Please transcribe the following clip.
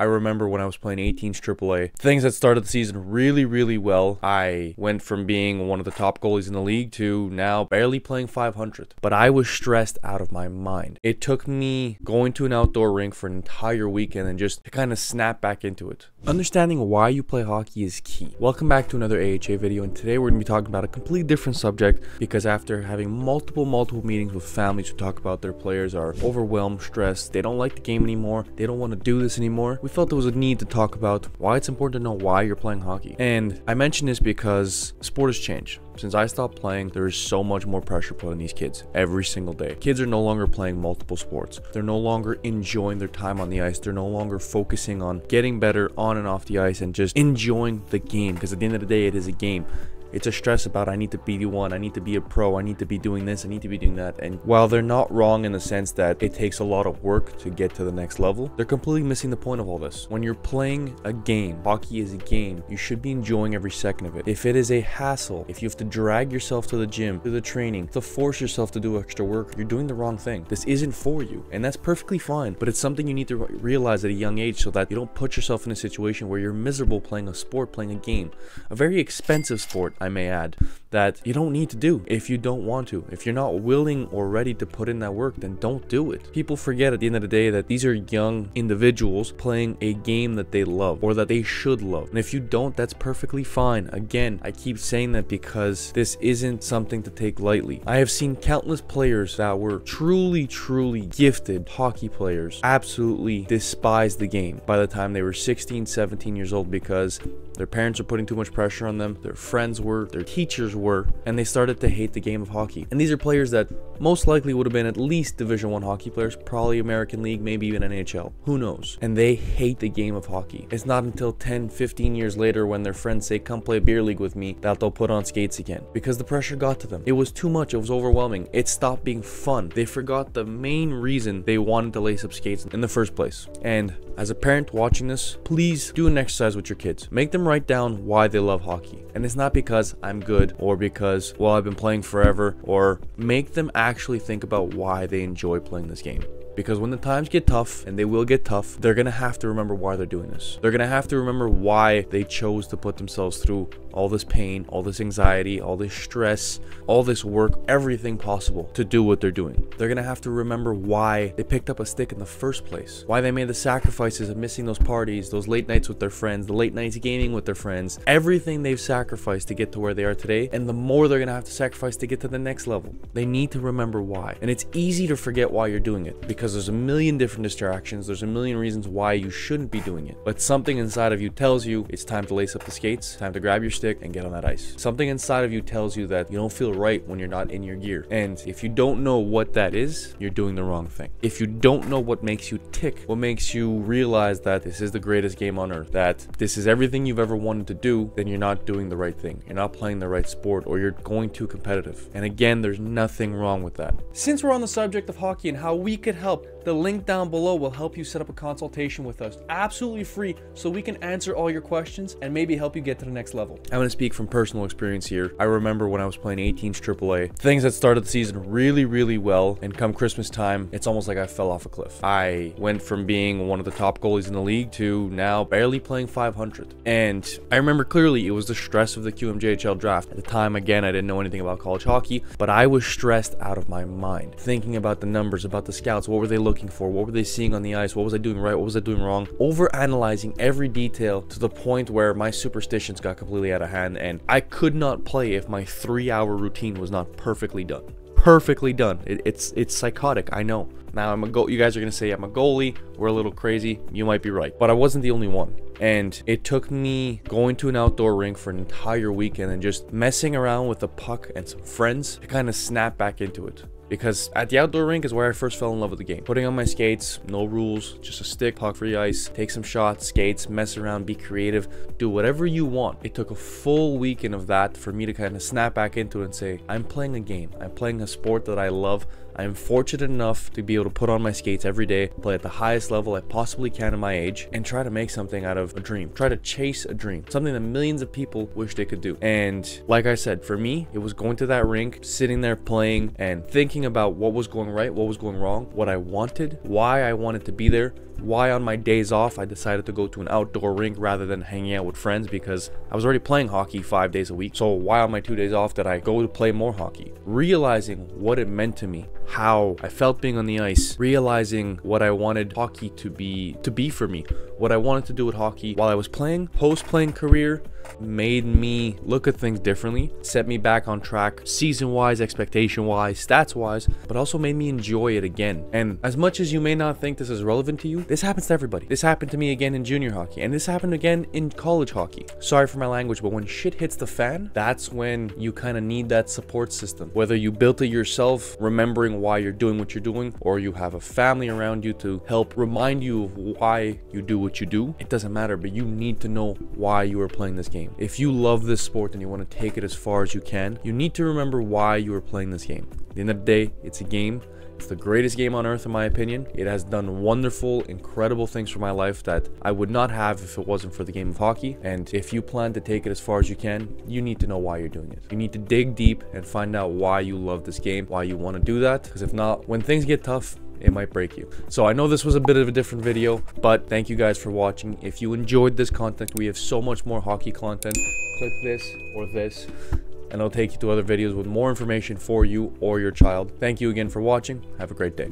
I remember when I was playing 𝗵𝗂𝗶𝗴𝗏 AAA, things that started the season really well. I went from being one of the top goalies in the league to now barely playing 500. But I was stressed out of my mind. It took me going to an outdoor rink for an entire weekend and just to kind of snap back into it. Understanding why you play hockey is key. Welcome back to another AHA video, and today we're going to be talking about a completely different subject because after having multiple meetings with families who talk about their players are overwhelmed, stressed, they don't like the game anymore, they don't want to do this anymore, we felt there was a need to talk about why it's important to know why you're playing hockey. And I mention this because sport has changed. Since I stopped playing, there is so much more pressure put on these kids every single day. Kids are no longer playing multiple sports. They're no longer enjoying their time on the ice. They're no longer focusing on getting better on and off the ice and just enjoying the game, because at the end of the day, it is a game. It's a stress about I need to be one, I need to be a pro, I need to be doing this, I need to be doing that. And while they're not wrong in the sense that it takes a lot of work to get to the next level, they're completely missing the point of all this. When you're playing a game, hockey is a game, you should be enjoying every second of it. If it is a hassle, if you have to drag yourself to the gym, to the training, to force yourself to do extra work, you're doing the wrong thing. This isn't for you, and that's perfectly fine, but it's something you need to realize at a young age so that you don't put yourself in a situation where you're miserable playing a sport, playing a game, a very expensive sport, I may add, that you don't need to do if you don't want to. If you're not willing or ready to put in that work, then don't do it. People forget at the end of the day that these are young individuals playing a game that they love or that they should love. And if you don't, that's perfectly fine. Again, I keep saying that because this isn't something to take lightly. I have seen countless players that were truly gifted hockey players absolutely despise the game by the time they were 16, 17 years old because their parents were putting too much pressure on them, their friends were, their teachers were, and they started to hate the game of hockey. And these are players that most likely would have been at least Division I hockey players, probably American League, maybe even NHL. Who knows? And they hate the game of hockey. It's not until 10, 15 years later when their friends say, come play beer league with me, that they'll put on skates again. Because the pressure got to them. It was too much. It was overwhelming. It stopped being fun. They forgot the main reason they wanted to lace up skates in the first place. And as a parent watching this, please do an exercise with your kids. Make them write down why they love hockey. And it's not because I'm good or because, well, I've been playing forever, or make them actually think about why they enjoy playing this game. Because when the times get tough, and they will get tough, they're going to have to remember why they're doing this. They're going to have to remember why they chose to put themselves through all this pain, all this anxiety, all this stress, all this work, everything possible to do what they're doing. They're going to have to remember why they picked up a stick in the first place, why they made the sacrifices of missing those parties, those late nights with their friends, the late nights gaming with their friends, everything they've sacrificed to get to where they are today, and the more they're going to have to sacrifice to get to the next level. They need to remember why. And it's easy to forget why you're doing it because there's a million different distractions, there's a million reasons why you shouldn't be doing it. But something inside of you tells you it's time to lace up the skates, time to grab your stick and get on that ice. Something inside of you tells you that you don't feel right when you're not in your gear. And if you don't know what that is, you're doing the wrong thing. If you don't know what makes you tick, what makes you realize that this is the greatest game on earth, that this is everything you've ever wanted to do, then you're not doing the right thing. You're not playing the right sport, or you're going too competitive. And again, there's nothing wrong with that. Since we're on the subject of hockey and how we could help, the link down below will help you set up a consultation with us, absolutely free, so we can answer all your questions and maybe help you get to the next level. I'm going to speak from personal experience here. I remember when I was playing 𝗵𝗂𝗶𝗴𝗏 AAA, things that started the season really well, and come Christmas time, it's almost like I fell off a cliff. I went from being one of the top goalies in the league to now barely playing 500. And I remember clearly it was the stress of the QMJHL draft. At the time, again, I didn't know anything about college hockey, but I was stressed out of my mind, thinking about the numbers, about the scouts, what were they looking for, what were they seeing on the ice, what was I doing right, what was I doing wrong, over-analyzing every detail to the point where my superstitions got completely out of hand, and I could not play if my 3-hour routine was not perfectly done. Perfectly done. It's psychotic, I know. Now you guys are gonna say I'm a goalie, we're a little crazy. You might be right, but I wasn't the only one. And it took me going to an outdoor rink for an entire weekend and just messing around with the puck and some friends to kind of snap back into it. Because at the outdoor rink is where I first fell in love with the game. Putting on my skates, no rules, just a stick, puck for the ice, take some shots, skates, mess around, be creative, do whatever you want. It took a full weekend of that for me to kind of snap back into it and say, I'm playing a game. I'm playing a sport that I love. I'm fortunate enough to be able to put on my skates every day, play at the highest level I possibly can in my age, and try to make something out of a dream. Try to chase a dream. Something that millions of people wish they could do. And like I said, for me, it was going to that rink, sitting there playing and thinking about what was going right, what was going wrong, what I wanted, why I wanted to be there, why on my days off I decided to go to an outdoor rink rather than hanging out with friends, because I was already playing hockey 5 days a week. So why on my 2 days off did I go to play more hockey? Realizing what it meant to me, how I felt being on the ice, realizing what I wanted hockey to be for me, what I wanted to do with hockey while I was playing, post-playing career, made me look at things differently, set me back on track season-wise, expectation-wise, stats-wise, but also made me enjoy it again. And as much as you may not think this is relevant to you, this happens to everybody. This happened to me again in junior hockey, and this happened again in college hockey. Sorry for my language, but when shit hits the fan, that's when you kind of need that support system. Whether you built it yourself, remembering why you're doing what you're doing, or you have a family around you to help remind you of why you do what you do, it doesn't matter, but you need to know why you are playing this game. If you love this sport and you want to take it as far as you can, you need to remember why you are playing this game. At the end of the day, it's a game. It's the greatest game on earth in my opinion. It has done wonderful, incredible things for my life that I would not have if it wasn't for the game of hockey. And if you plan to take it as far as you can, you need to know why you're doing it. You need to dig deep and find out why you love this game, why you want to do that. Because if not, when things get tough, it might break you. So I know this was a bit of a different video, but thank you guys for watching. If you enjoyed this content, we have so much more hockey content. Click this or this, and it'll take you to other videos with more information for you or your child. Thank you again for watching. Have a great day.